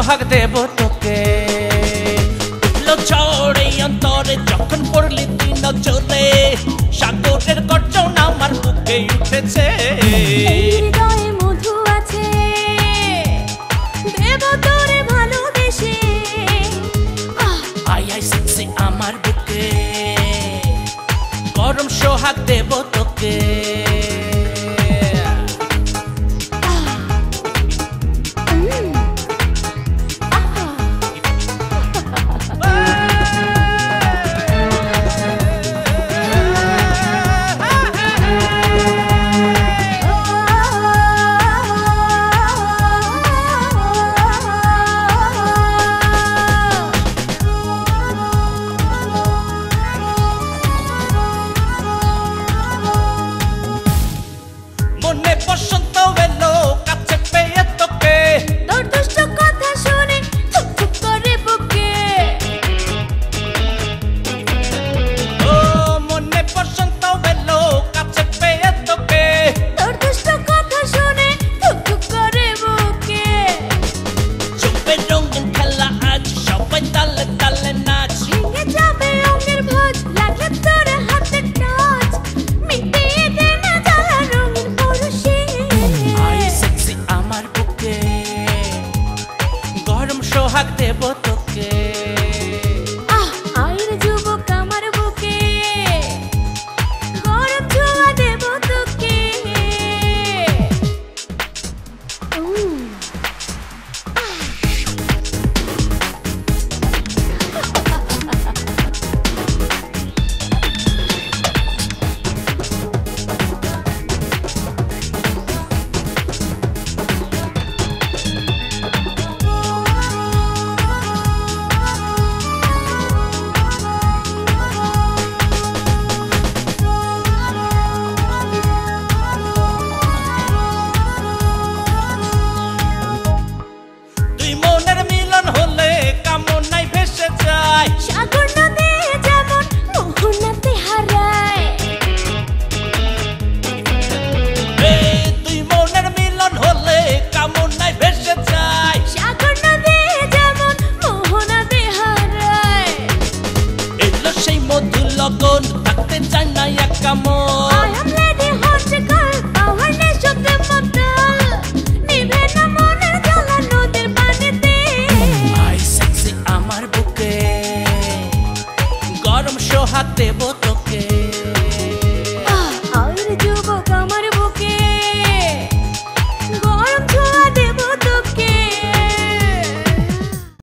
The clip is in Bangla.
সোহাগ দেব তোকে উঠলো ঝড়ে অন্তরে যখন পড়লি তুই নজরে সাগরের গর্জন আমার বুকে উঠেছে হৃদয়ে মধু আছে দেব তোরে ভালোবেসে আই আই সেক্সি আমার বুকে গরম সোহাগ দেব তোকে মনে বসন্ত এলো কাছে পেয়ে তোকে তোর দুষ্ট কথা শুনে থুক থুক করে বুকে ও মনে বসন্ত এলো কাছে পেয়ে তোকে তোর দুষ্ট কথা শুনে থুক থুক করে বুকে চুপে রঙিন খেলা আজ সবাই তালে তালে নাচ ভেঙে যাবে অঙ্গের ভাঁজ লাগলে তোর হাতে টাচ মিটিয়ে দে না জ্বালা রঙিন পরশে আই সেক্সি আমার বুকে গরম সোহাগ দেব তোকে আইর যুবক আমার বুকে গরম ছোঁয়া দেব তোকে দুই মনের মিলন হলে কামনায় ভেসে যায় সাগর নদী যেমন মোহনাতে হারায় দুই মনের মিলন হলে কামনায় ভেসে যায় সাগর নদী যেমন মোহনাতে হারায় এলো সেই মধু লগন থাকতে চায় না একা মন I am lady hot girl power nation the motel নিভে না মনের জ্বালা নদীর পানিতে আই সেক্সি আমার বুকে গরম সোহাগ দেব তোকে